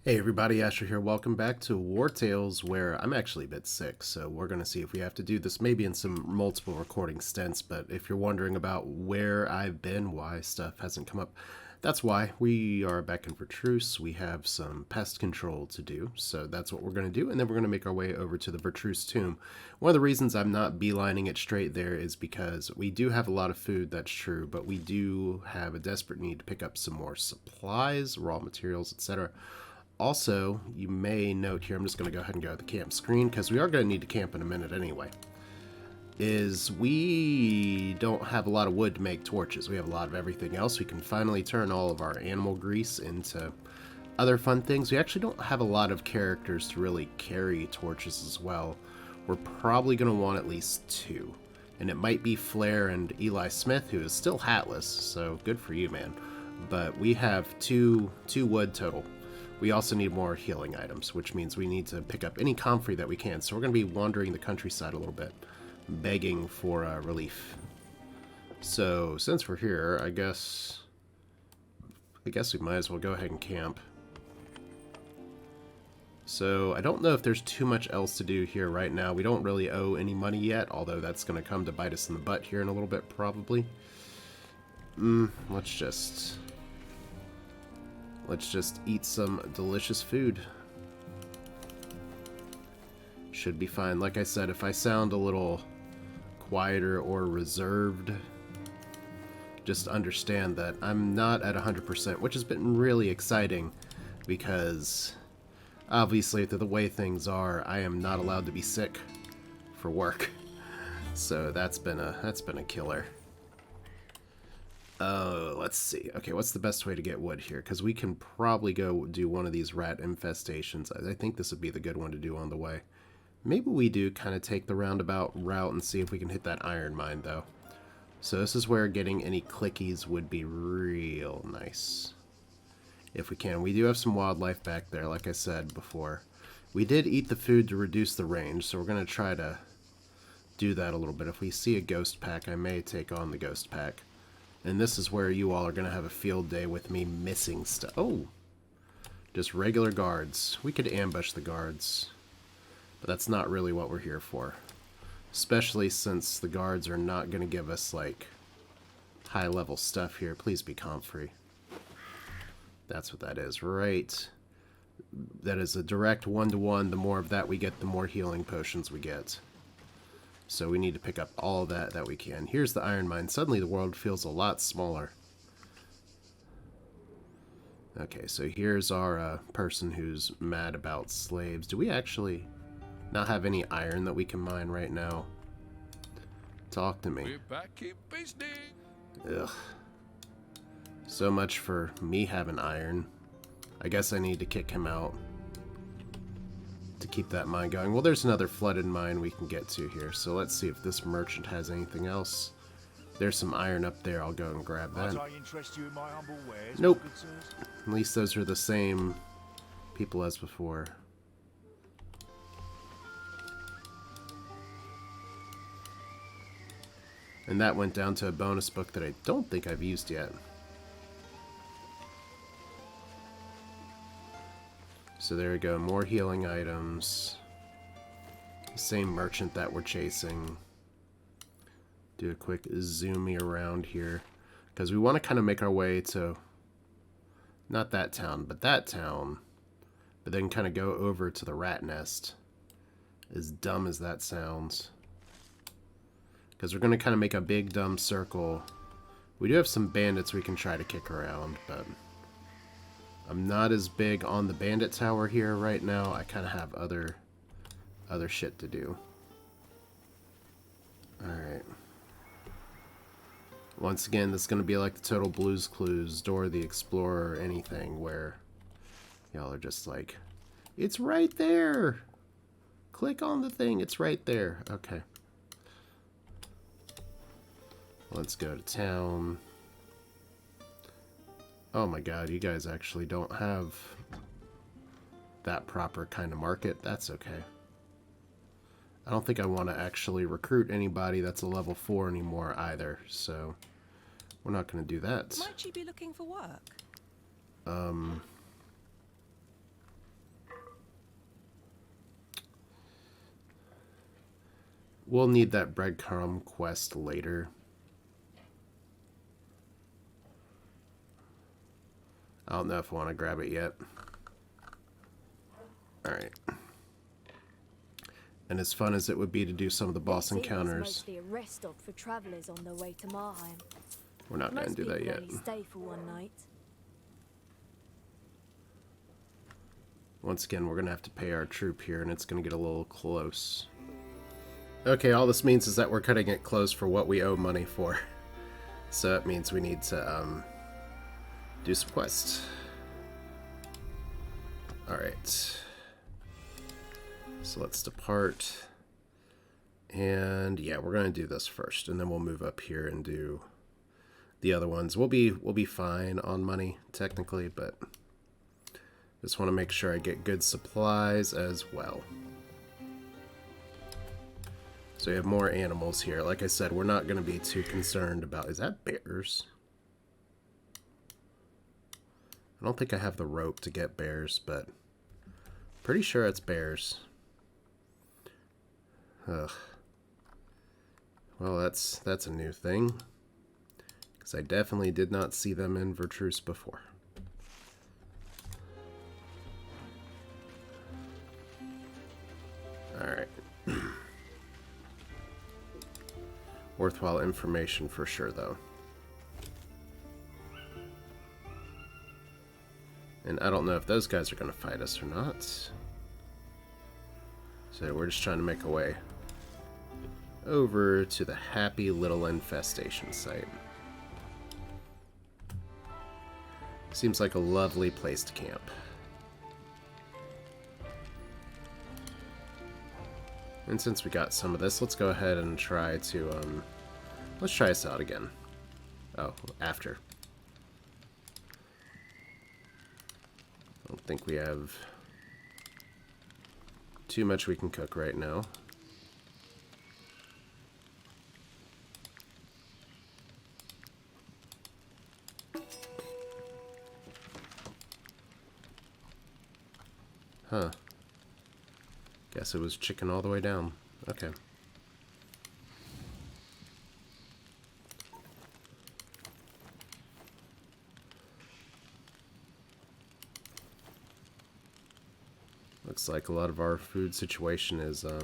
Hey everybody, Asher here. Welcome back to Wartales, where I'm actually a bit sick, so we're going to see if we have to do this maybe in some multiple recording stints, but if you're wondering about where I've been, why stuff hasn't come up, that's why. We are back in Vertruse. We have some pest control to do, so that's what we're going to do, and then we're going to make our way over to the Vertruse tomb. One of the reasons I'm not beelining it straight there is because we do have a lot of food, that's true, but we do have a desperate need to pick up some more supplies, raw materials, etc. Also, you may note here, I'm just going to go ahead and go to the camp screen because we are going to need to camp in a minute anyway, is we don't have a lot of wood to make torches. We have a lot of everything else. We can finally turn all of our animal grease into other fun things. We actually don't have a lot of characters to really carry torches as well. We're probably going to want at least two. And it might be Flair and Eli Smith, who is still hatless, so good for you, man. But we have two wood total. We also need more healing items, which means we need to pick up any comfrey that we can. So we're going to be wandering the countryside a little bit, begging for relief. So since we're here, I guess we might as well go ahead and camp. So I don't know if there's too much else to do here right now. We don't really owe any money yet, although that's going to come to bite us in the butt here in a little bit, probably. Let's just eat some delicious food. Should be fine. Like I said, if I sound a little quieter or reserved, just understand that I'm not at 100%, which has been really exciting because obviously the way things are, I am not allowed to be sick for work. So that's been a killer. Let's see. Okay, what's the best way to get wood here? Because we can probably go do one of these rat infestations. I think this would be the good one to do on the way. Maybe we do kind of take the roundabout route and see if we can hit that iron mine, though. So this is where getting any clickies would be real nice. If we can. We do have some wildlife back there, like I said before. We did eat the food to reduce the range, so we're going to try to do that a little bit. If we see a ghost pack, I may take on the ghost pack. And this is where you all are going to have a field day with me missing stuff. Oh! Just regular guards. We could ambush the guards. But that's not really what we're here for. Especially since the guards are not going to give us, like, high-level stuff here. Please be comfrey. That's what that is, right? That is a direct one-to-one. The more of that we get, the more healing potions we get. So we need to pick up all that we can. Here's the iron mine. Suddenly the world feels a lot smaller. Okay, so here's our person who's mad about slaves. Do we actually not have any iron that we can mine right now? Talk to me. We're back, keep feasting. Ugh. So much for me having iron. I guess I need to kick him out to keep that mine going. Well, there's another flooded mine we can get to here, so let's see if this merchant has anything else. There's some iron up there. I'll go and grab that. Nope. At least those are the same people as before. And that went down to a bonus book that I don't think I've used yet. So there we go, more healing items. Same merchant that we're chasing. Do a quick zoomy around here. Because we want to kind of make our way to, not that town, but that town. But then kind of go over to the rat nest. As dumb as that sounds. Because we're going to kind of make a big dumb circle. We do have some bandits we can try to kick around, but I'm not as big on the bandit tower here right now. I kind of have other shit to do. Alright. Once again, this is going to be like the Total Blues Clues, Dora the Explorer, or anything, where y'all are just like, it's right there! Click on the thing, it's right there. Okay. Let's go to town. Oh my god, you guys actually don't have that proper kind of market. That's okay. I don't think I want to actually recruit anybody that's a level 4 anymore either, so we're not going to do that. Might you be looking for work? We'll need that breadcrumb quest later. I don't know if I want to grab it yet. Alright. And as fun as it would be to do some of the boss encounters, Mostly a rest stop for travelers on their way to Marheim. we're not going to do that yet. Only stay for one night. Once again, we're going to have to pay our troop here, and it's going to get a little close. Okay, all this means is that we're cutting it close for what we owe money for. So it means we need to do some quests. Alright. So let's depart. And yeah, we're going to do this first, and then we'll move up here and do the other ones. We'll be fine on money, technically, but just want to make sure I get good supplies as well. So we have more animals here. Like I said, we're not going to be too concerned about... Is that bears? I don't think I have the rope to get bears, but pretty sure it's bears. Ugh. Well, that's a new thing, because I definitely did not see them in Vertruse before. Alright. Worthwhile information for sure, though. And I don't know if those guys are going to fight us or not. So we're just trying to make a way over to the happy little infestation site. Seems like a lovely place to camp. And since we got some of this, let's go ahead and try to, let's try this out again. Oh, after. I don't think we have too much we can cook right now. Huh. Guess it was chicken all the way down. Okay. Looks like a lot of our food situation is a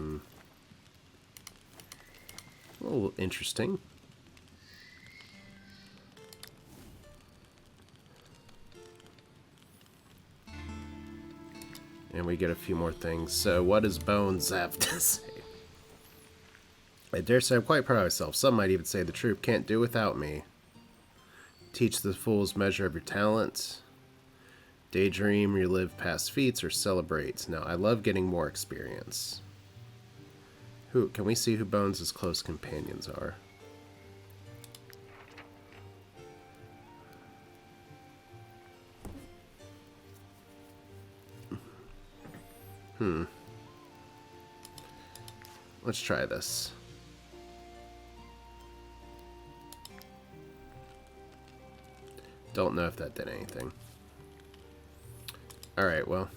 little interesting. And we get a few more things. So what does Bones have to say? I dare say I'm quite proud of myself. Some might even say the troop can't do without me. Teach the fools measure of your talent. Daydream, relive past feats, or celebrate. Now, I love getting more experience. Who can we see who Bones' close companions are? Let's try this. Don't know if that did anything. Alright, well.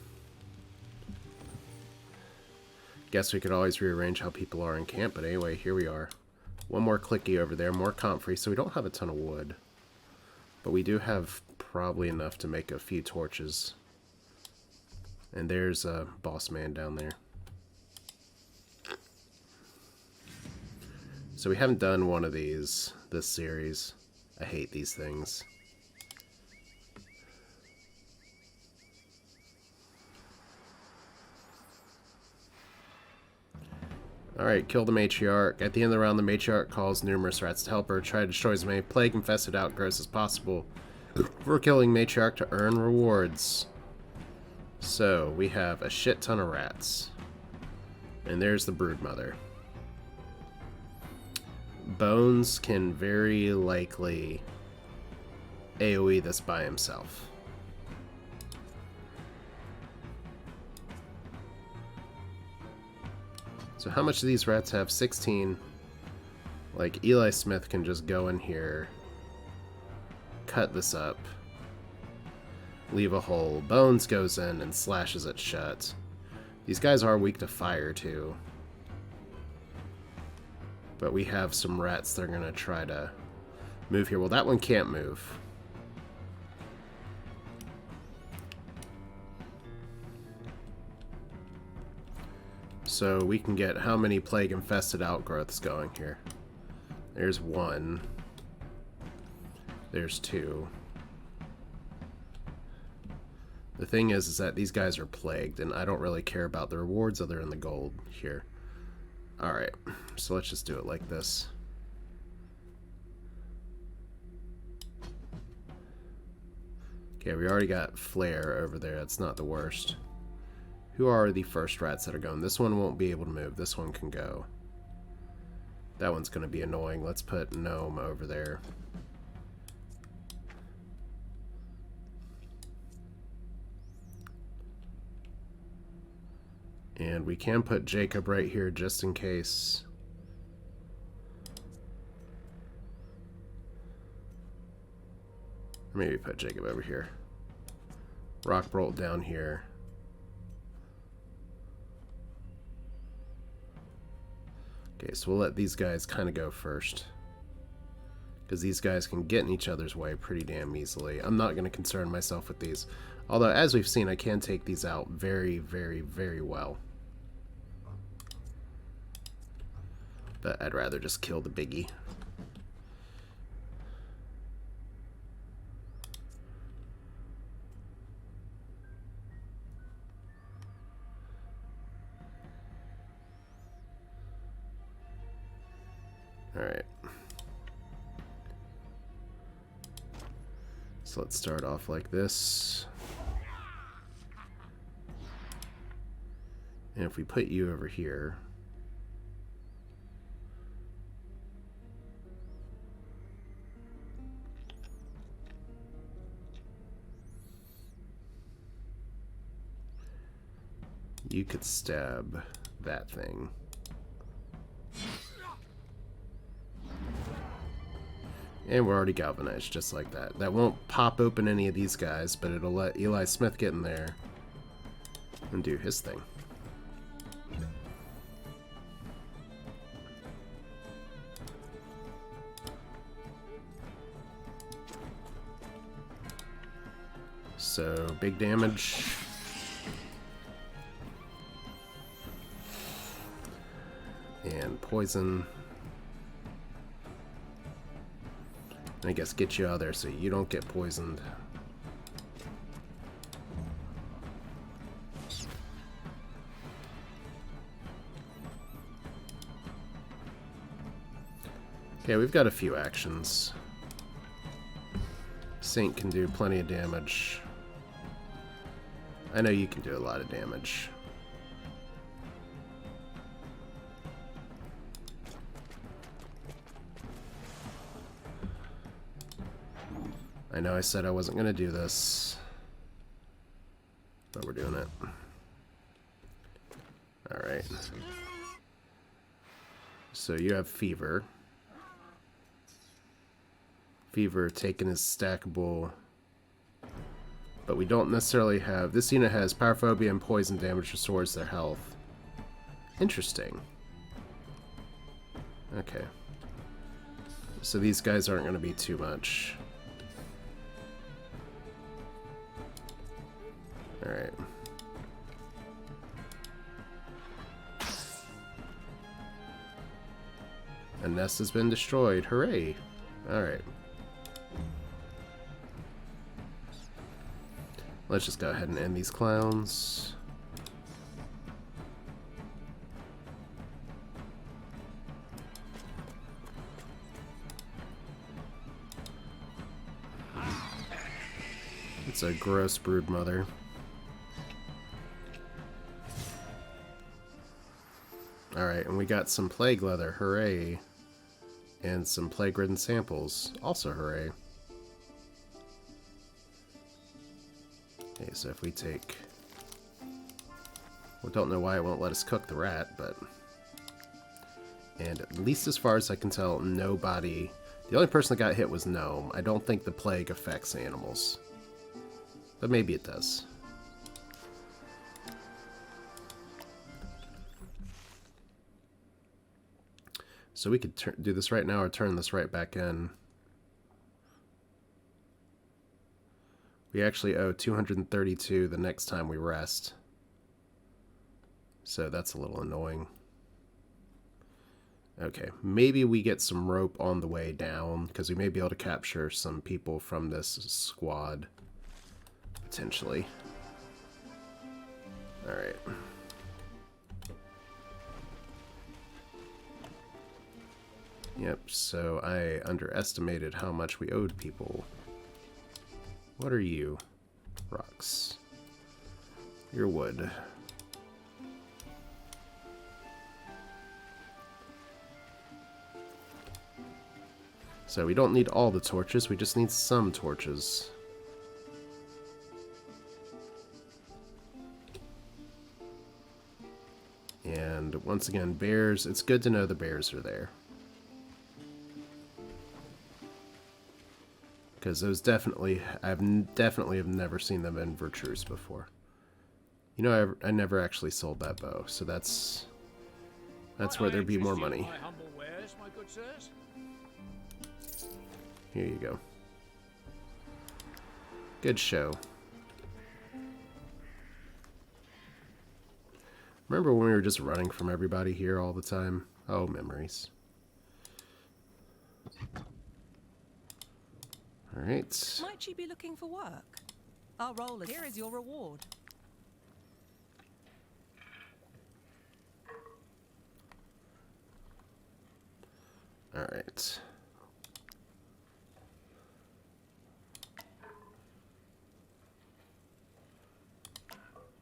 Guess we could always rearrange how people are in camp, but anyway, here we are. One more clicky over there, more comfrey, so we don't have a ton of wood. But we do have probably enough to make a few torches. And there's a boss man down there. So we haven't done one of these this series. I hate these things. Alright, kill the matriarch. At the end of the round, the matriarch calls numerous rats to help her. Try to destroy as many plague-infested outgrowths as possible for killing matriarch to earn rewards. So, we have a shit ton of rats. And there's the broodmother. Bones can very likely AoE this by himself. So how much do these rats have? 16. Like, Eli Smith can just go in here, cut this up, leave a hole. Bones goes in and slashes it shut. These guys are weak to fire, too. But we have some rats that are going to try to move here. Well, that one can't move. So we can get how many plague-infested outgrowths going here? There's one. There's two. The thing is that these guys are plagued, and I don't really care about the rewards other than the gold here. Alright, so let's just do it like this. Okay, we already got Flare over there. That's not the worst. Who are the first rats that are going? This one won't be able to move. This one can go. That one's going to be annoying. Let's put Gnome over there. And we can put Jacob right here just in case. Or maybe put Jacob over here. Rock Bolt down here. Okay, so we'll let these guys kind of go first. Because these guys can get in each other's way pretty damn easily. I'm not going to concern myself with these. Although, as we've seen, I can take these out very, very, very well. But I'd rather just kill the biggie. Alright. So let's start off like this. And if we put you over here, you could stab that thing. And we're already galvanized, just like that. That won't pop open any of these guys, but it'll let Eli Smith get in there and do his thing. So, big damage. And poison. I guess get you out of there so you don't get poisoned. Okay, we've got a few actions. Saint can do plenty of damage. I know you can do a lot of damage. I know I said I wasn't going to do this, but we're doing it. Alright. So you have Fever. Fever taking his stackable, but we don't necessarily have... This unit has Pyrophobia and Poison damage restores their health. Interesting. Okay. So these guys aren't going to be too much. Alright. A nest has been destroyed. Hooray! Alright. Let's just go ahead and end these clowns. It's a gross brood mother. Alright, and we got some plague leather, hooray. And some plague-ridden samples, also hooray. Okay, so if we take... We don't know why it won't let us cook the rat, but... And at least as far as I can tell, nobody... The only person that got hit was Gnome. I don't think the plague affects animals. But maybe it does. So we could do this right now or turn this right back in. We actually owe 232 the next time we rest. So that's a little annoying. Okay, maybe we get some rope on the way down, because we may be able to capture some people from this squad, potentially. Alright. Yep, so I underestimated how much we owed people. What are you? Rocks. You're wood. So we don't need all the torches, we just need some torches. And once again, bears, it's good to know the bears are there. Because those definitely, definitely have never seen them in Vertruse before. You know, I never actually sold that bow, so that's where there'd be more money. Here you go. Good show. Remember when we were just running from everybody here all the time? Oh, memories. Alright. Might you be looking for work? Our role here is your reward. Alright.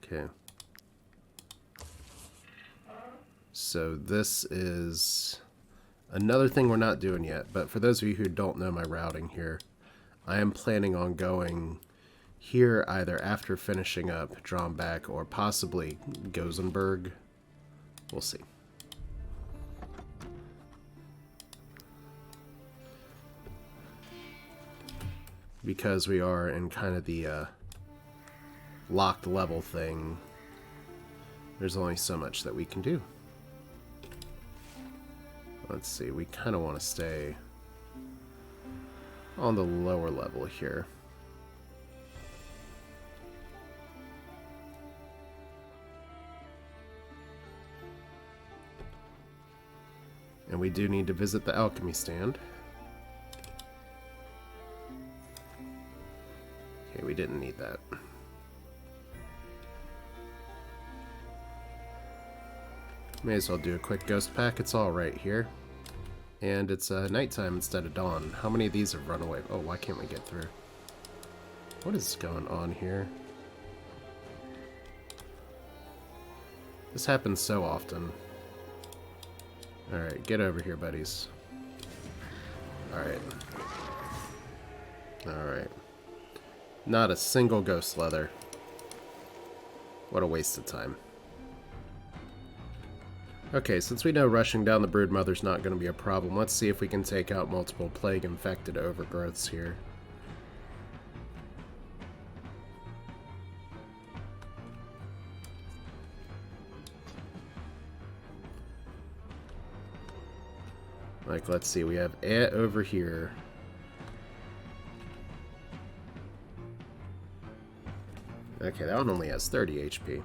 Okay. So this is another thing we're not doing yet, but for those of you who don't know my routing here, I am planning on going here either after finishing up Drombach or possibly Gothenburg. We'll see. Because we are in kind of the locked level thing, there's only so much that we can do. Let's see, we kind of want to stay on the lower level here. And we do need to visit the alchemy stand. Okay, we didn't need that. May as well do a quick ghost pack. It's all right here. And it's nighttime instead of dawn. How many of these have run away? Oh, why can't we get through? What is going on here? This happens so often. Alright, get over here, buddies. Alright. Alright. Not a single ghost leather. What a waste of time. Okay, since we know rushing down the Broodmother's not going to be a problem, let's see if we can take out multiple plague-infected overgrowths here. Like, let's see, we have ant over here. Okay, that one only has 30 HP.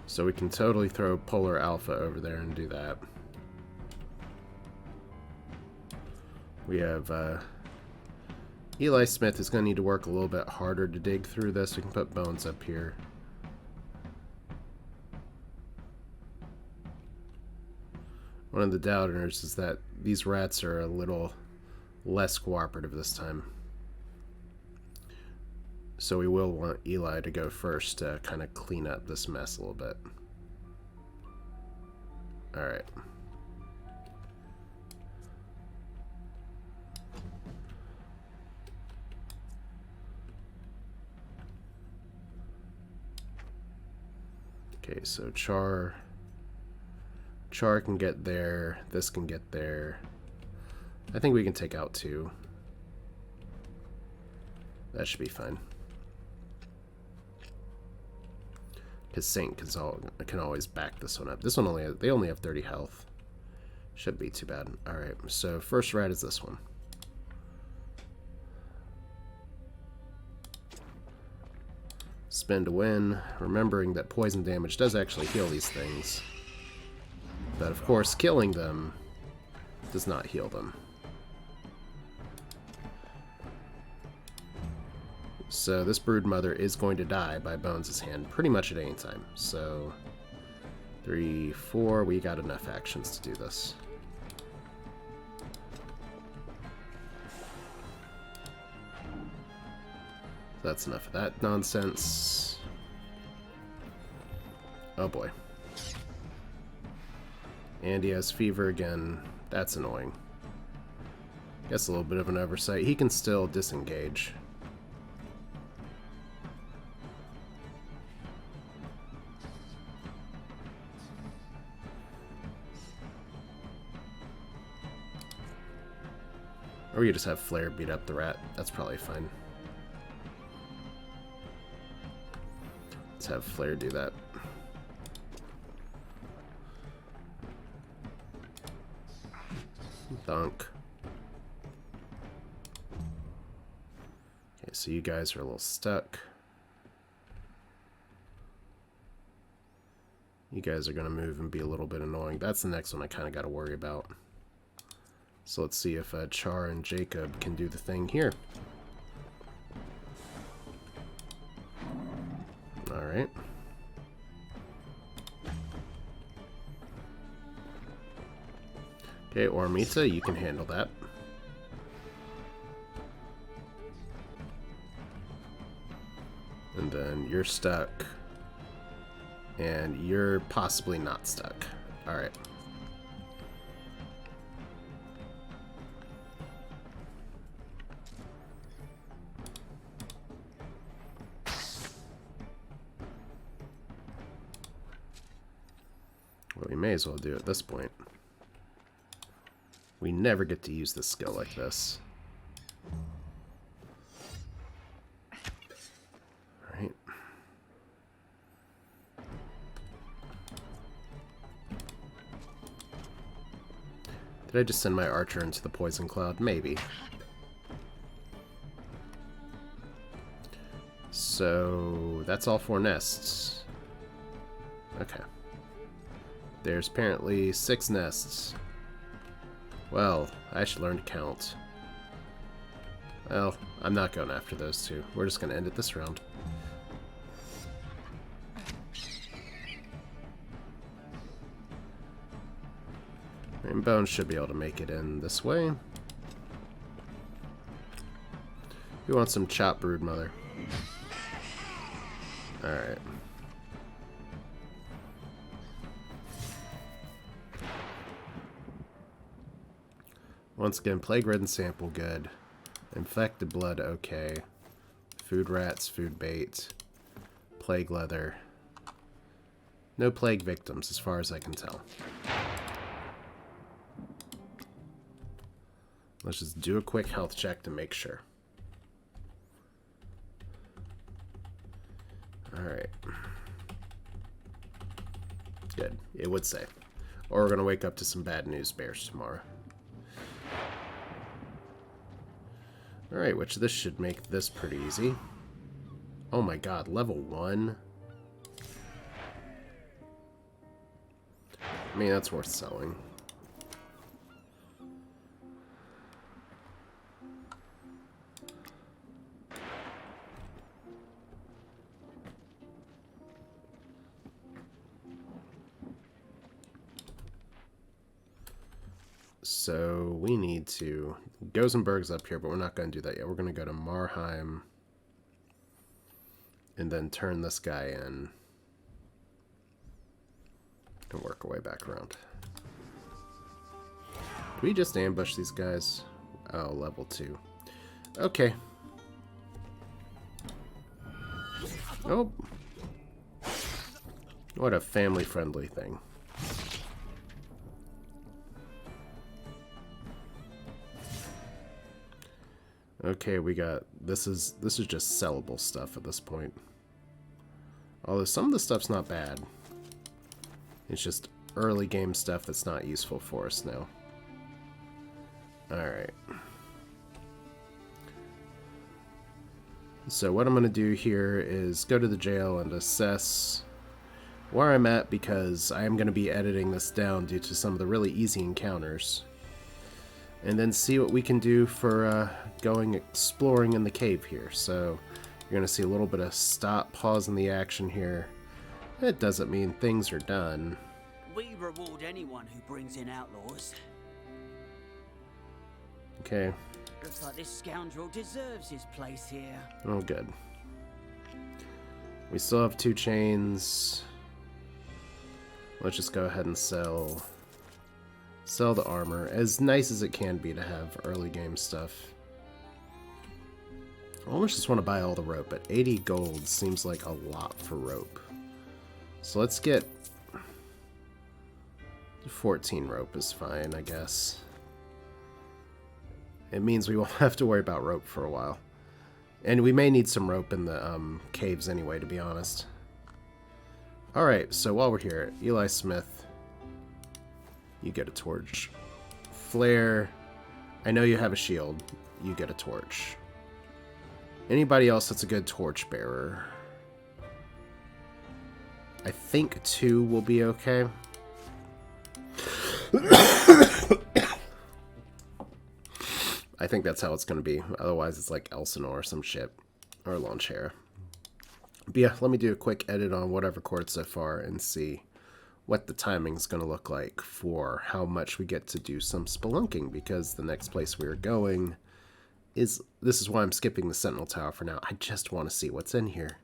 So we can totally throw Polar Alpha over there and do that. We have Eli Smith is going to need to work a little bit harder to dig through this. We can put Bones up here. One of the doubters is that these rats are a little less cooperative this time. So we will want Eli to go first to kind of clean up this mess a little bit. Alright. Okay, so Char can get there, this can get there. I think we can take out 2. That should be fine. His Saint can always back this one up. This one they only have 30 health. Shouldn't be too bad. Alright, so first ride is this one. Spin to win, remembering that poison damage does actually heal these things. But of course, killing them does not heal them. So this broodmother is going to die by Bones' hand pretty much at any time. So 3, 4, we got enough actions to do this. That's enough of that nonsense. Oh boy. And he has fever again. That's annoying. Guess a little bit of an oversight. He can still disengage. Or you just have Flare beat up the rat. That's probably fine. Let's have Flare do that. Dunk. Okay, so you guys are a little stuck. You guys are going to move and be a little bit annoying. That's the next one I kind of got to worry about. So let's see if Char and Jacob can do the thing here. Alright. Okay, Ormita, you can handle that. And then you're stuck. And you're possibly not stuck. Alright. Well, we may as well do it at this point. We never get to use this skill like this. Alright. Did I just send my archer into the poison cloud? Maybe. So, that's all 4 nests. Okay. There's apparently 6 nests. Well, I should learn to count. Well, I'm not going after those 2. We're just going to end it this round. And Bones should be able to make it in this way. We want some chop broodmother. Alright. Once again, plague-ridden sample, good. Infected blood, okay. Food rats, food bait. Plague leather. No plague victims, as far as I can tell. Let's just do a quick health check to make sure. Alright. Good. It would say. Or we're going to wake up to some bad news bears tomorrow. Alright, which this should make this pretty easy. Oh my god, level 1? I mean, that's worth selling. So we need to... Gosenberg's up here, but we're not going to do that yet. We're going to go to Marheim and then turn this guy in and work our way back around. Do we just ambush these guys? Oh, level 2. Okay. Oh. What a family-friendly thing. Okay, we got... This is just sellable stuff at this point. Although some of the stuff's not bad. It's just early game stuff that's not useful for us now. Alright. So what I'm going to do here is go to the jail and assess where I'm at, because I am going to be editing this down due to some of the really easy encounters. And then see what we can do for going exploring in the cave here. So you're going to see a little bit of stop, pause in the action here. It doesn't mean things are done. We reward anyone who brings in outlaws. Okay. Looks like this scoundrel deserves his place here. Oh, good. We still have 2 chains. Let's just go ahead and sell the armor. As nice as it can be to have early game stuff. I almost just want to buy all the rope, but 80 gold seems like a lot for rope. So let's get 14 rope is fine, I guess. It means we won't have to worry about rope for a while. And we may need some rope in the caves anyway, to be honest. Alright, so while we're here, Eli Smith, you get a torch. Flare, I know you have a shield. You get a torch. Anybody else that's a good torch bearer? I think 2 will be okay. I think that's how it's going to be. Otherwise, it's like Elsinore or some shit. Or launch hair. But yeah, let me do a quick edit on what I've recorded so far and see what the timing's going to look like for how much we get to do some spelunking, because the next place we're going is... This is why I'm skipping the Sentinel Tower for now. I just want to see what's in here.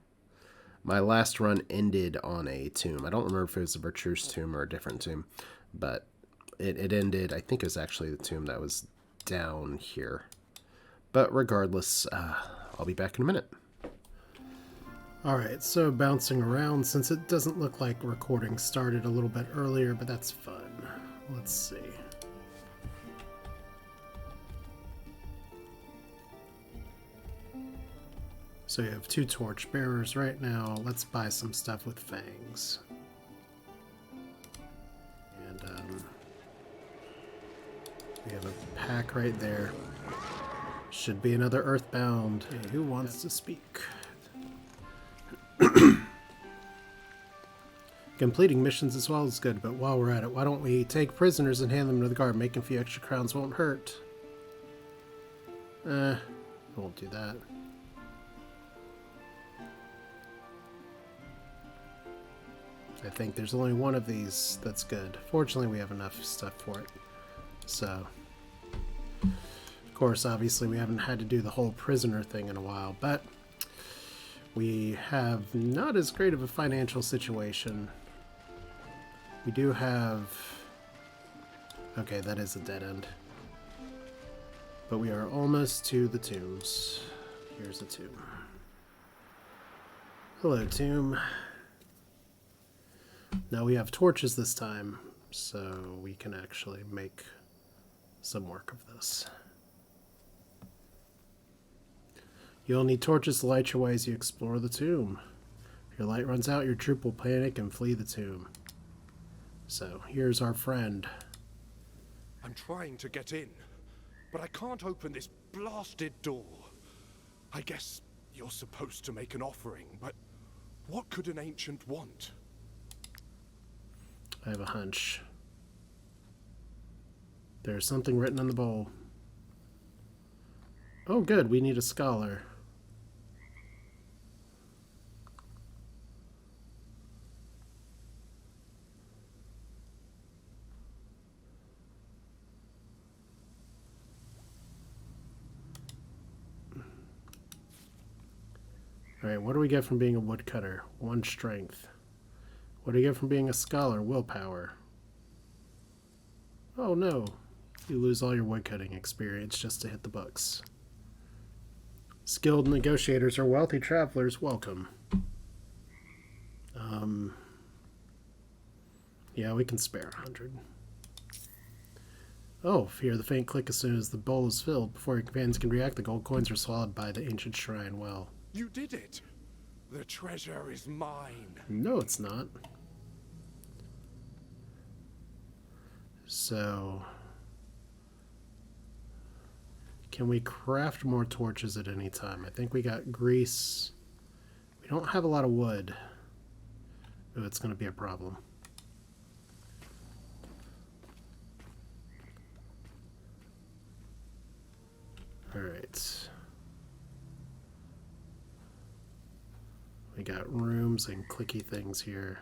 My last run ended on a tomb. I don't remember if it was a Vertruse tomb or a different tomb, but it ended... I think it was actually the tomb that was down here. But regardless, I'll be back in a minute. Alright, so bouncing around, since it doesn't look like recording started a little bit earlier, but that's fun. Let's see. So you have 2 torch bearers right now. Let's buy some stuff with fangs. And we have a pack right there. Should be another Earthbound. Hey, who wants to speak? Completing missions as well is good, but while we're at it, why don't we take prisoners and hand them to the guard? Making a few extra crowns won't hurt. Won't do that. I think there's only one of these that's good. Fortunately, we have enough stuff for it. So, of course, obviously, we haven't had to do the whole prisoner thing in a while, but we have not as great of a financial situation. We do have... Okay, that is a dead end. But we are almost to the tombs. Here's a tomb. Hello, tomb. Now we have torches this time, so we can actually make some work of this. You'll need torches to light your way as you explore the tomb. If your light runs out, your troop will panic and flee the tomb. So, here's our friend. I'm trying to get in, but I can't open this blasted door. I guess you're supposed to make an offering, but what could an ancient want? I have a hunch. There's something written on the bowl. Oh good, we need a scholar. Alright, what do we get from being a woodcutter? 1 strength. What do you get from being a scholar? Willpower. Oh no. You lose all your woodcutting experience just to hit the books. Skilled negotiators or wealthy travelers, welcome. Yeah, we can spare 100. Oh, hear the faint click as soon as the bowl is filled. Before your companions can react, the gold coins are swallowed by the ancient shrine well. You did it! The treasure is mine. No, it's not. So, can we craft more torches at any time? I think we got grease. We don't have a lot of wood. Ooh, it's going to be a problem. Alright. We got rooms and clicky things here.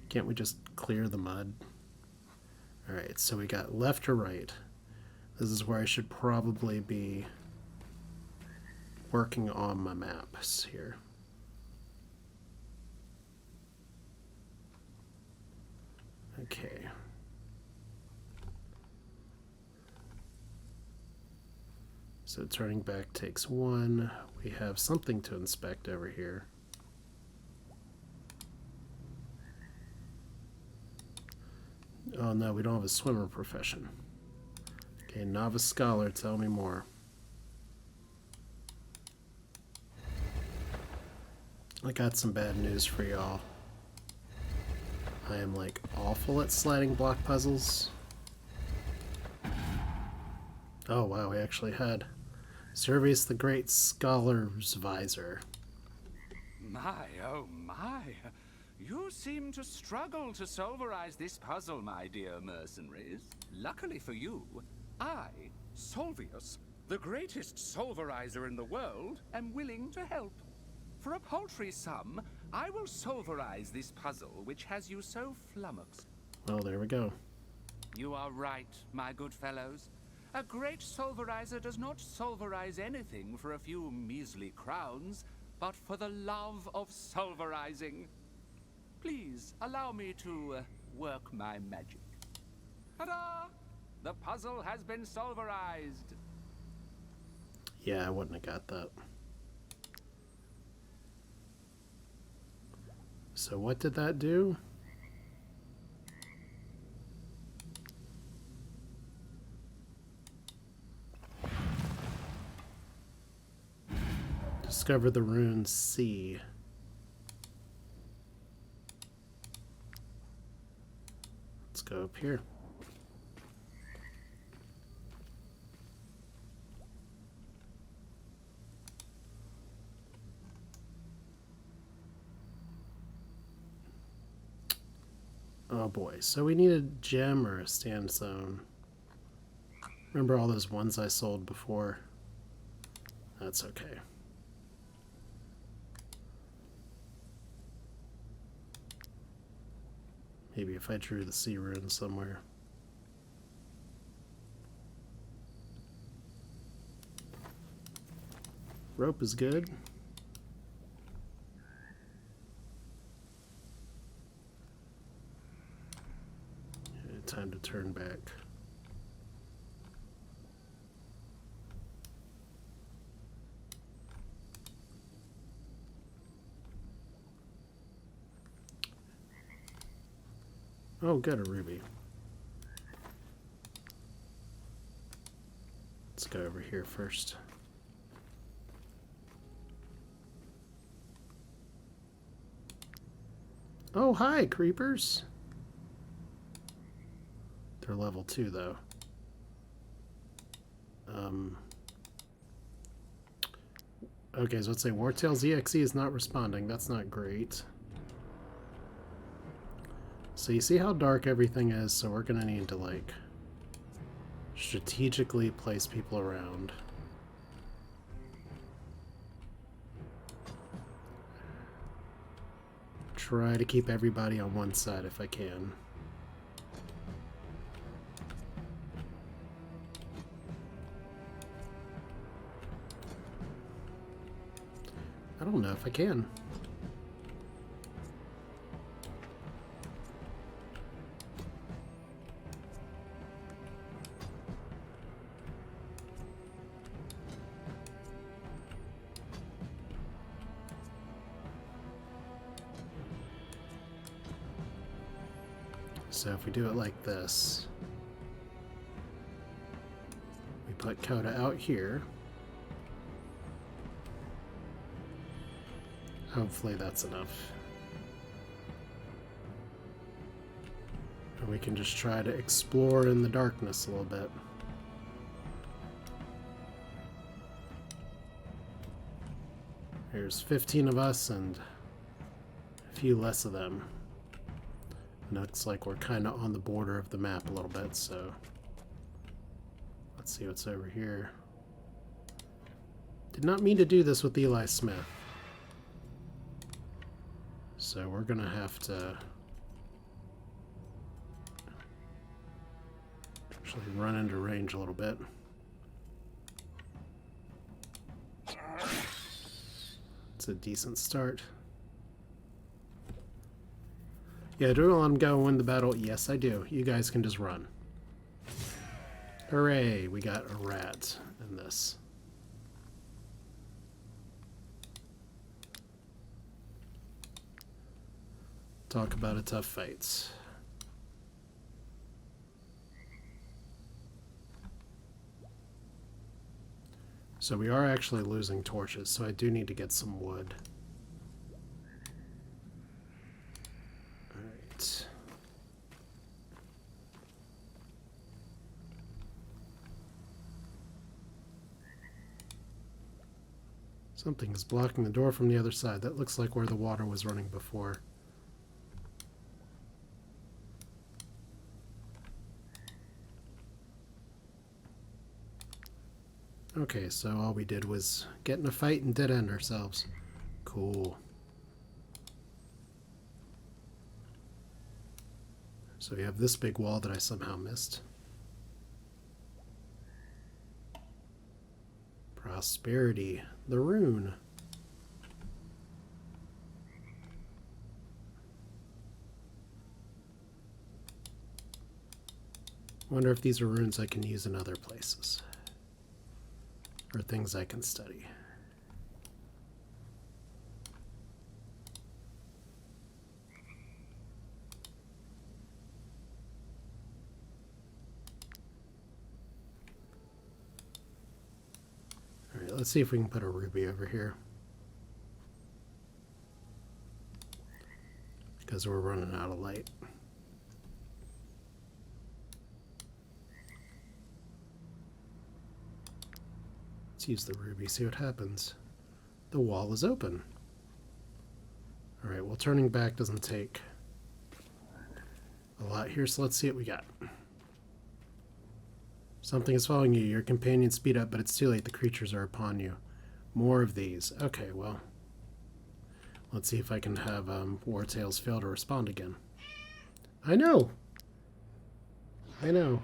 Can't we just clear the mud? Alright, so we got left to right. This is where I should probably be working on my maps here. Okay. So turning back takes 1. We have something to inspect over here. Oh no, we don't have a swimmer profession. Okay, novice scholar, tell me more. I got some bad news for y'all. I am like awful at sliding block puzzles. Oh wow, we actually had Servius the Great Scholar's Visor. My, oh my. You seem to struggle to solverize this puzzle, my dear mercenaries. Luckily for you, I, Solvius, the greatest solverizer in the world, am willing to help. For a paltry sum, I will solverize this puzzle which has you so flummoxed. Well, there we go. You are right, my good fellows. A great solverizer does not solverize anything for a few measly crowns, but for the love of solverizing. Please, allow me to work my magic. Ta-da! The puzzle has been solverized. Yeah, I wouldn't have got that. So what did that do? Discover the rune C. Let's go up here. Oh boy, so we need a gem or a sandstone. Remember all those ones I sold before? That's okay. Maybe if I drew the sea rune somewhere. Rope is good. Time to turn back. Oh, got a ruby. Let's go over here first. Oh, hi, creepers. They're level 2, though. Okay, so let's say Wartales EXE is not responding. That's not great. So you see how dark everything is, so we're gonna need to, like, strategically place people around. Try to keep everybody on one side if I can. I don't know if I can. So if we do it like this, we put Coda out here. Hopefully that's enough. And we can just try to explore in the darkness a little bit. There's 15 of us and a few less of them. And it looks like we're kind of on the border of the map a little bit, so let's see what's over here. Did not mean to do this with Eli Smith. So we're gonna have to actually run into range a little bit. It's a decent start. Yeah, do I let him go and win the battle? Yes, I do. You guys can just run. Hooray, we got a rat in this. Talk about a tough fight. So we are actually losing torches, so I do need to get some wood. Alright. Something is blocking the door from the other side. That looks like where the water was running before. Okay, so all we did was get in a fight and dead-end ourselves. Cool. So we have this big wall that I somehow missed. Prosperity. The rune. Wonder if these are runes I can use in other places. Or things I can study. Alright, let's see if we can put a ruby over here. Because we're running out of light. Let's use the ruby, see what happens. The wall is open. Alright, well, turning back doesn't take a lot here, so let's see what we got. Something is following you. Your companions speed up, but it's too late. The creatures are upon you. More of these. Okay, well. Let's see if I can have Wartales fail to respond again. I know! I know.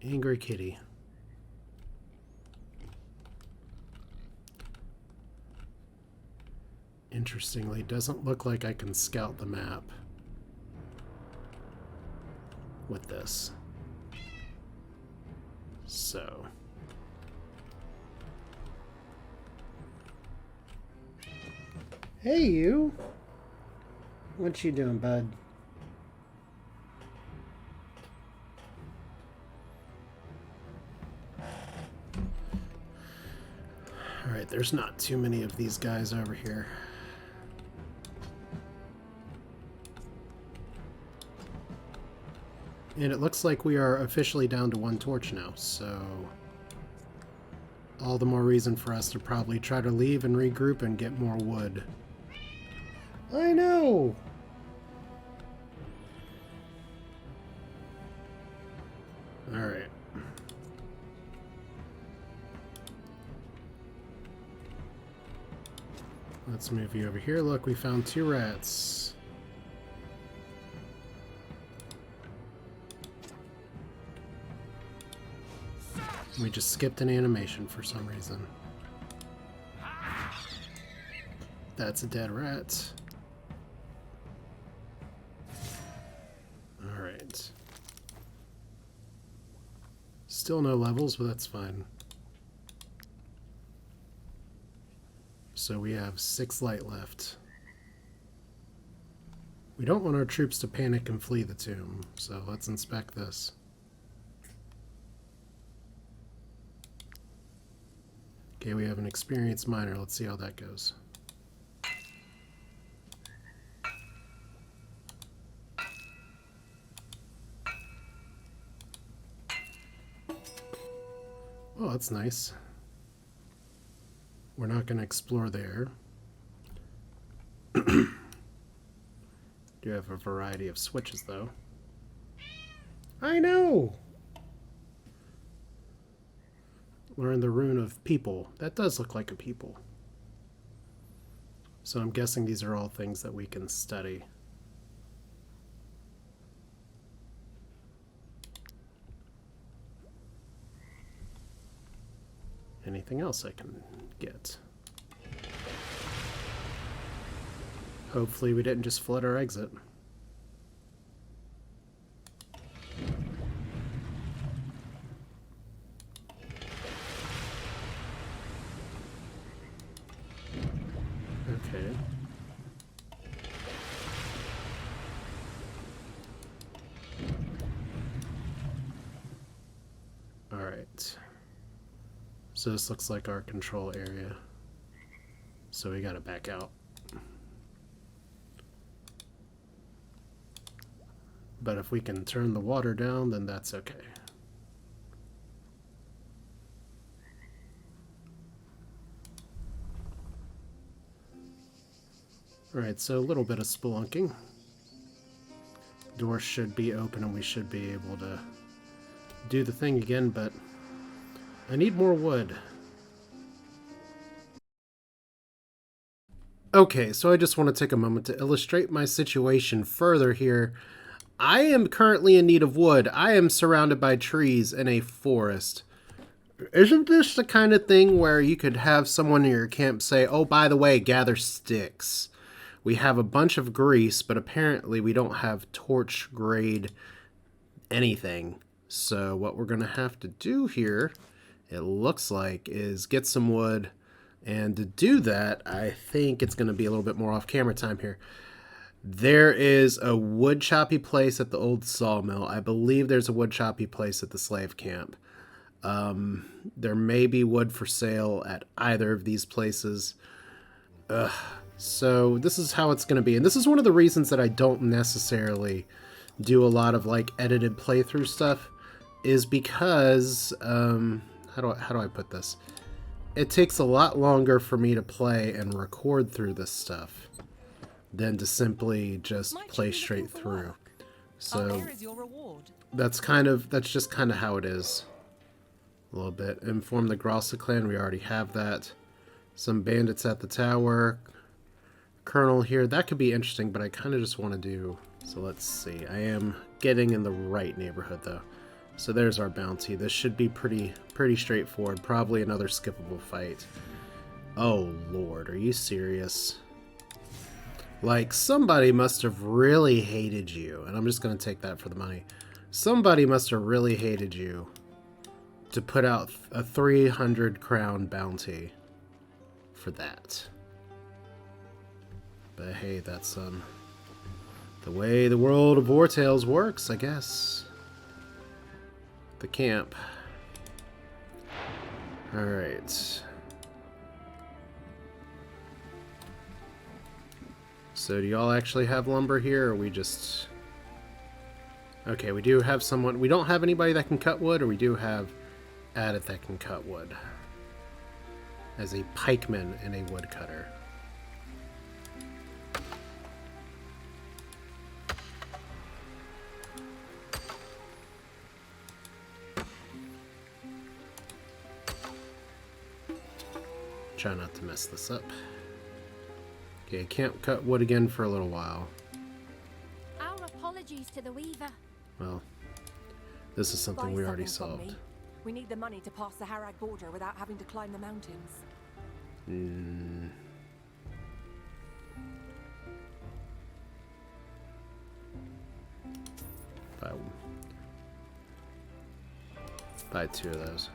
Angry kitty. Interestingly, doesn't look like I can scout the map with this. So. Hey, you. What you doing, bud? Alright, there's not too many of these guys over here. And it looks like we are officially down to one torch now, so all the more reason for us to probably try to leave and regroup and get more wood. I know! Alright. Let's move you over here. Look, we found 2 rats. We just skipped an animation for some reason. That's a dead rat. Alright. Still no levels, but that's fine. So we have 6 light left. We don't want our troops to panic and flee the tomb, so let's inspect this. Okay, we have an experienced miner. Let's see how that goes. Oh, that's nice. We're not going to explore there. Do have a variety of switches, though. I know! Learn the rune of people. That does look like a people. So I'm guessing these are all things that we can study. Anything else I can get? Hopefully we didn't just flood our exit. Okay. All right. So this looks like our control area. So we gotta back out. But if we can turn the water down, then that's okay. Alright, so a little bit of spelunking. Door should be open and we should be able to do the thing again, but I need more wood. Okay, so I just want to take a moment to illustrate my situation further here. I am currently in need of wood. I am surrounded by trees in a forest. Isn't this the kind of thing where you could have someone in your camp say, oh, by the way, gather sticks? We have a bunch of grease, but apparently we don't have torch grade anything. So what we're going to have to do here, it looks like, is get some wood. And to do that, I think it's going to be a little bit more off camera time here. There is a wood choppy place at the old sawmill. I believe there's a wood choppy place at the slave camp. There may be wood for sale at either of these places. So this is how it's going to be. And this is one of the reasons that I don't necessarily do a lot of like edited playthrough stuff, is because, how do I put this? It takes a lot longer for me to play and record through this stuff than to simply just play straight through. So that's just kind of how it is. A little bit. Inform the Grassa clan, we already have that. Some bandits at the tower. Colonel here, that could be interesting, but I kind of just want to do... So let's see, I am getting in the right neighborhood though. So there's our bounty. This should be pretty straightforward. Probably another skippable fight. Oh lord, are you serious? Like, somebody must have really hated you, and I'm just going to take that for the money. Somebody must have really hated you to put out a 300 crown bounty for that. But hey, that's the way the world of Wartales works, I guess. The camp. Alright. So do y'all actually have lumber here, or we just... Okay, we do have someone... We don't have anybody that can cut wood, or we do have Addit that can cut wood. As a pikeman and a woodcutter. Try not to mess this up. Okay, I can't cut wood again for a little while. Our apologies to the weaver. Well, this is something we already solved. We need the money to pass the Harag border without having to climb the mountains. Buy 2 of those.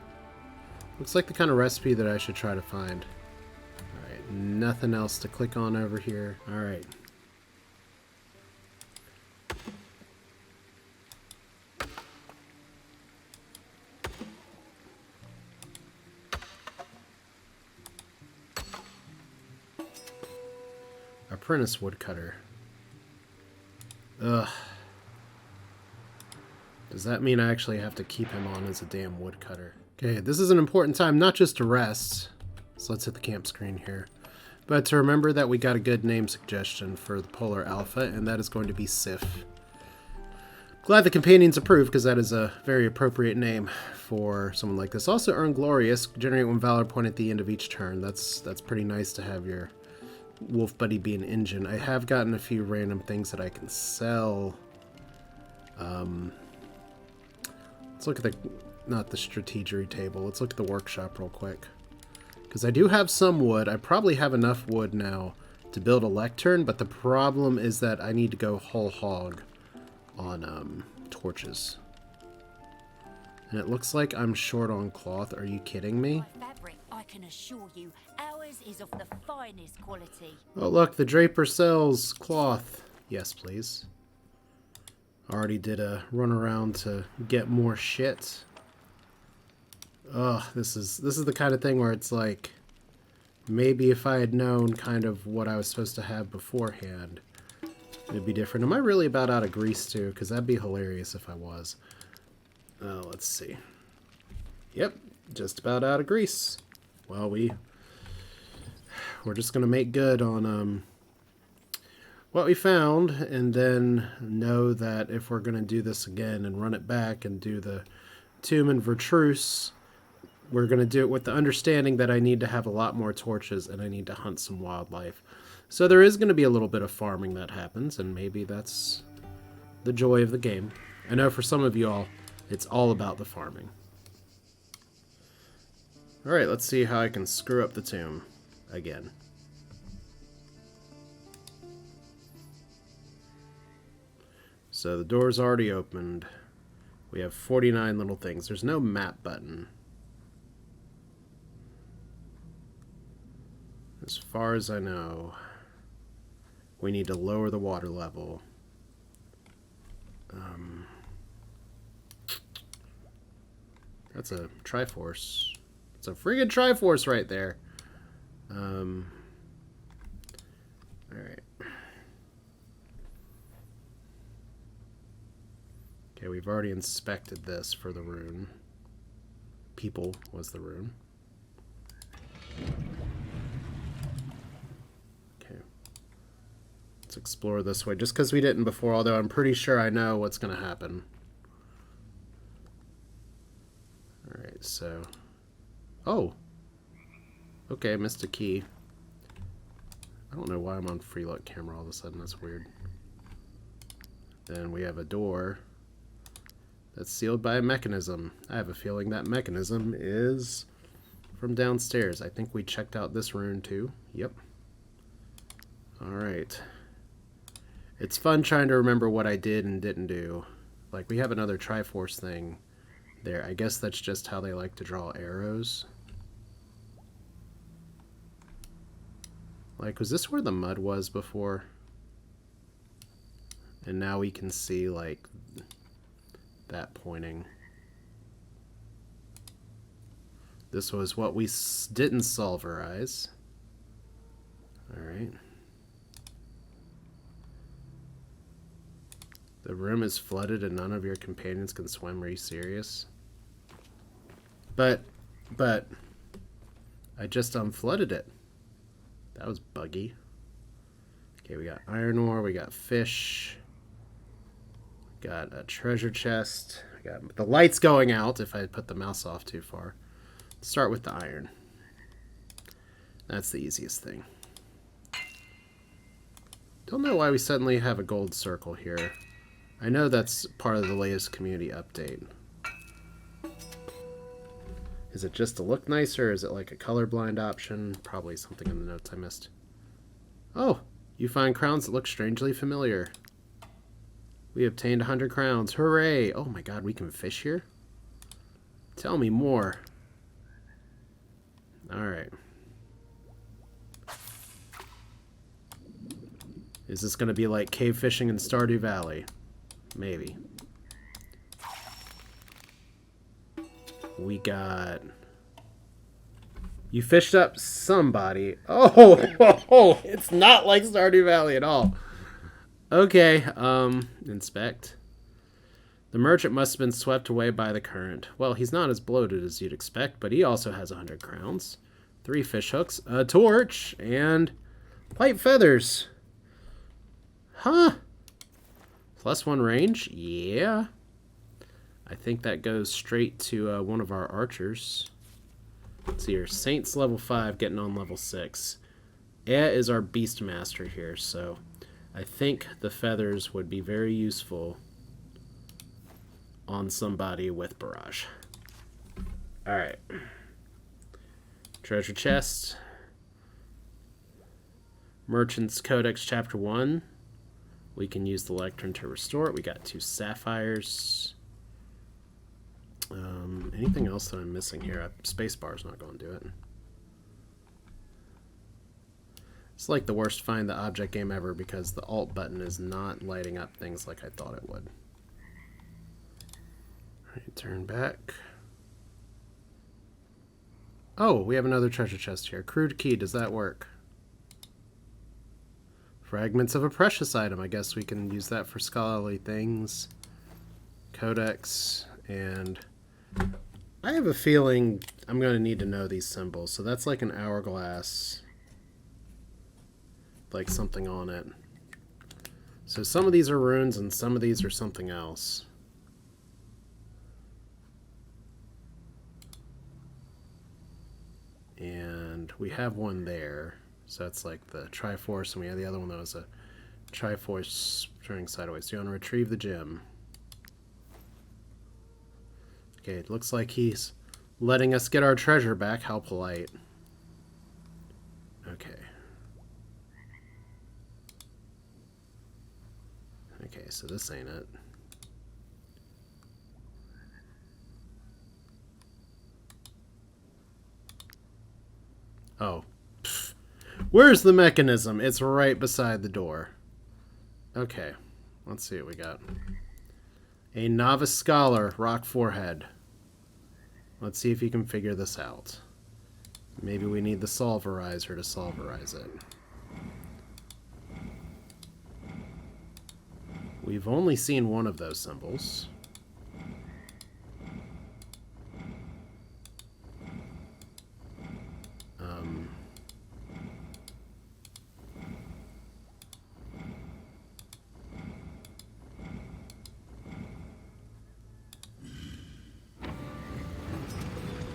Looks like the kind of recipe that I should try to find. Alright, nothing else to click on over here. Alright. Apprentice woodcutter. Ugh. Does that mean I actually have to keep him on as a damn woodcutter? Okay, this is an important time not just to rest. So let's hit the camp screen here. But to remember that we got a good name suggestion for the Polar Alpha, and that is going to be Sif. Glad the companions approved, because that is a very appropriate name for someone like this. Also, earn Glorious, generate 1 Valor point at the end of each turn. That's pretty nice to have your wolf buddy be an engine. I have gotten a few random things that I can sell. Let's look at the, not the strategery table. Let's look at the workshop real quick. Because I do have some wood. I probably have enough wood now to build a lectern, but the problem is that I need to go whole hog on torches. And it looks like I'm short on cloth. Are you kidding me? My fabric, I can assure you, ours is of the finest quality. Oh, look, the draper sells cloth. Yes, please. Already did a run around to get more shit. Ugh, this is the kind of thing where it's like, maybe if I had known kind of what I was supposed to have beforehand, it'd be different. Am I really about out of grease too? Because that'd be hilarious if I was. Let's see. Yep, just about out of grease. Well, we're just gonna make good on what we found, and then know that if we're gonna do this again and run it back and do the tomb and Vertruse, we're going to do it with the understanding that I need to have a lot more torches and I need to hunt some wildlife. So there is going to be a little bit of farming that happens, and maybe that's the joy of the game. I know for some of you all, it's all about the farming. Alright, let's see how I can screw up the tomb again. So the door's already opened. We have 49 little things. There's no map button. As far as I know, we need to lower the water level. That's a Triforce. It's a friggin' Triforce right there. Alright. Okay, we've already inspected this for the rune. People was the rune. Let's explore this way, just because we didn't before, although I'm pretty sure I know what's going to happen. Alright, so... Oh! Okay, missed a key. I don't know why I'm on free look camera all of a sudden, that's weird. Then we have a door that's sealed by a mechanism. I have a feeling that mechanism is from downstairs. I think we checked out this rune too. Yep. Alright. It's fun trying to remember what I did and didn't do. Like, we have another Triforce thing there. I guess that's just how they like to draw arrows. Like, was this where the mud was before? And now we can see, like, that pointing. This was what we didn't solverize. Alright. The room is flooded and none of your companions can swim. Are you serious? But, I just unflooded it. That was buggy. Okay, we got iron ore, we got fish. Got a treasure chest. We got the lights going out if I put the mouse off too far. Let's start with the iron. That's the easiest thing. Don't know why we suddenly have a gold circle here. I know that's part of the latest community update. Is it just to look nicer? Is it like a colorblind option? Probably something in the notes I missed. Oh, you find crowns that look strangely familiar. We obtained 100 crowns. Hooray! Oh my god, we can fish here? Tell me more. Alright. Is this going to be like cave fishing in Stardew Valley? Maybe. We got You fished up somebody. Oh, it's not like Stardew Valley at all. Okay, inspect. The merchant must have been swept away by the current. Well, he's not as bloated as you'd expect, but he also has 100 crowns, 3 fish hooks, a torch, and pipe feathers. Huh? +1 range? Yeah. I think that goes straight to one of our archers. Let's see here. Saint's level 5, getting on level 6. Ea is our beast master here, so I think the feathers would be very useful on somebody with barrage. Alright. Treasure chest. Merchant's Codex Chapter 1. We can use the lectern to restore it. We got 2 sapphires. Anything else that I'm missing here? Spacebar's not going to do it. It's like the worst find the object game ever because the alt button is not lighting up things like I thought it would. Alright, turn back. Oh, we have another treasure chest here. Crude key, does that work? Fragments of a precious item. I guess we can use that for scholarly things. Codex, and I have a feeling I'm going to need to know these symbols. So that's like an hourglass, like something on it. So some of these are runes and some of these are something else. And we have one there. So that's like the Triforce, and we have the other one that was a Triforce turning sideways. Do you want to retrieve the gem? Okay, it looks like he's letting us get our treasure back. How polite. Okay. Okay, so this ain't it. Oh. Pfft. Where's the mechanism? It's right beside the door. Okay. Let's see what we got. A novice scholar, rock forehead. Let's see if you can figure this out. Maybe we need the solverizer to solverize it. We've only seen one of those symbols.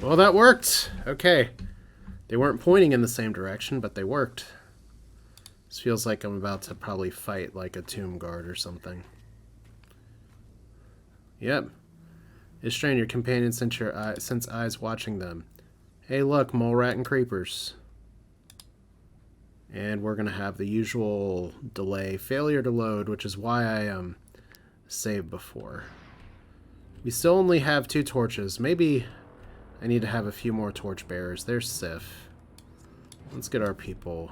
Well, that worked. Okay. They weren't pointing in the same direction, but they worked. This feels like I'm about to probably fight like a tomb guard or something. Yep. It's strain your companion since eyes watching them. Hey, look, mole rat and creepers. And we're going to have the usual delay, failure to load, which is why I saved before. We still only have 2 torches. Maybe I need to have a few more torch bearers. There's Sif. Let's get our people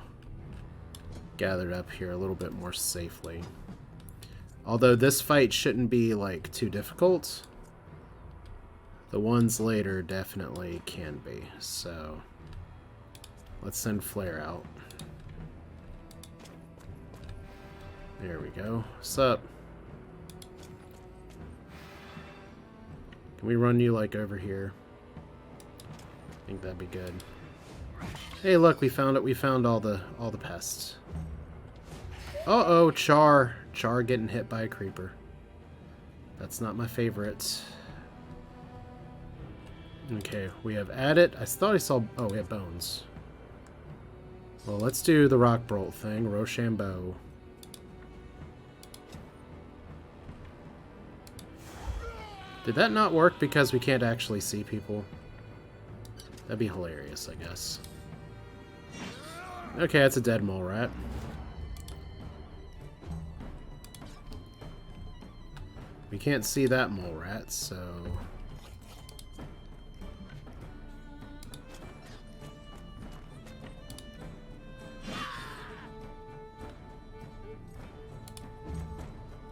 gathered up here a little bit more safely. Although this fight shouldn't be like too difficult, the ones later definitely can be. So let's send Flare out. There we go. What's up? Can we run you like over here? I think that'd be good. Hey, look, we found it. We found all the pests. Uh-oh, Char. Char getting hit by a creeper. That's not my favorite. Okay, we have added. I thought I saw... Oh, we have bones. Well, let's do the rock bolt thing. Rochambeau. Did that not work because we can't actually see people? That'd be hilarious, I guess. Okay, that's a dead mole rat. We can't see that mole rat, so...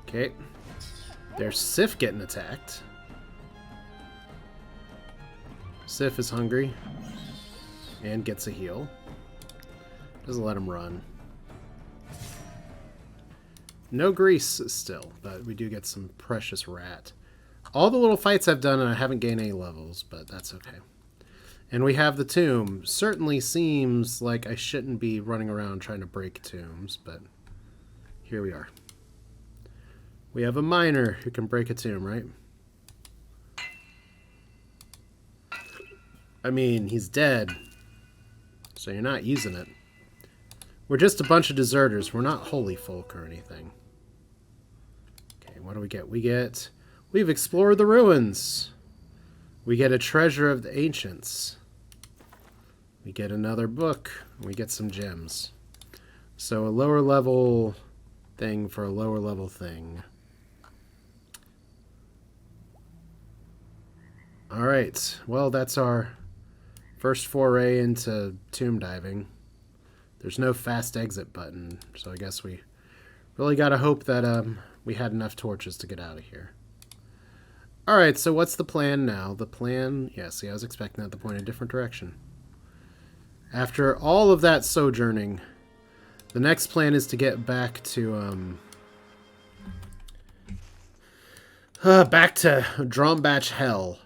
Okay. There's Sif getting attacked. Sif is hungry. And gets a heal. Doesn't let him run. No grease still, but we do get some precious rat. All the little fights I've done, and I haven't gained any levels, but that's okay. And we have the tomb. Certainly seems like I shouldn't be running around trying to break tombs, but here we are. We have a miner who can break a tomb, right? I mean, he's dead, so you're not using it. We're just a bunch of deserters. We're not holy folk or anything. Okay, what do we get? We've explored the ruins. We get a treasure of the ancients. We get another book. We get some gems. So a lower level thing for a lower level thing. Alright, well that's our first foray into tomb diving. There's no fast exit button, so I guess we really gotta hope that we had enough torches to get out of here. Alright, so what's the plan now? The plan, yeah, see, I was expecting that to point in a different direction. After all of that sojourning, the next plan is to get back to Drombach Hell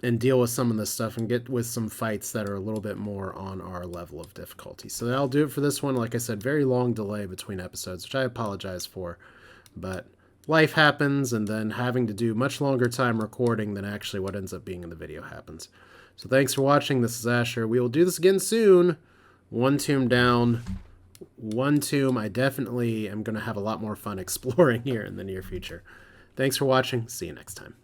and deal with some of this stuff and get with some fights that are a little bit more on our level of difficulty. So that'll do it for this one. Like I said, very long delay between episodes, which I apologize for, but life happens, and then having to do much longer time recording than actually what ends up being in the video happens. So thanks for watching. This is Asher. We will do this again soon. One tomb down. One tomb I definitely am going to have a lot more fun exploring here in the near future. Thanks for watching. See you next time.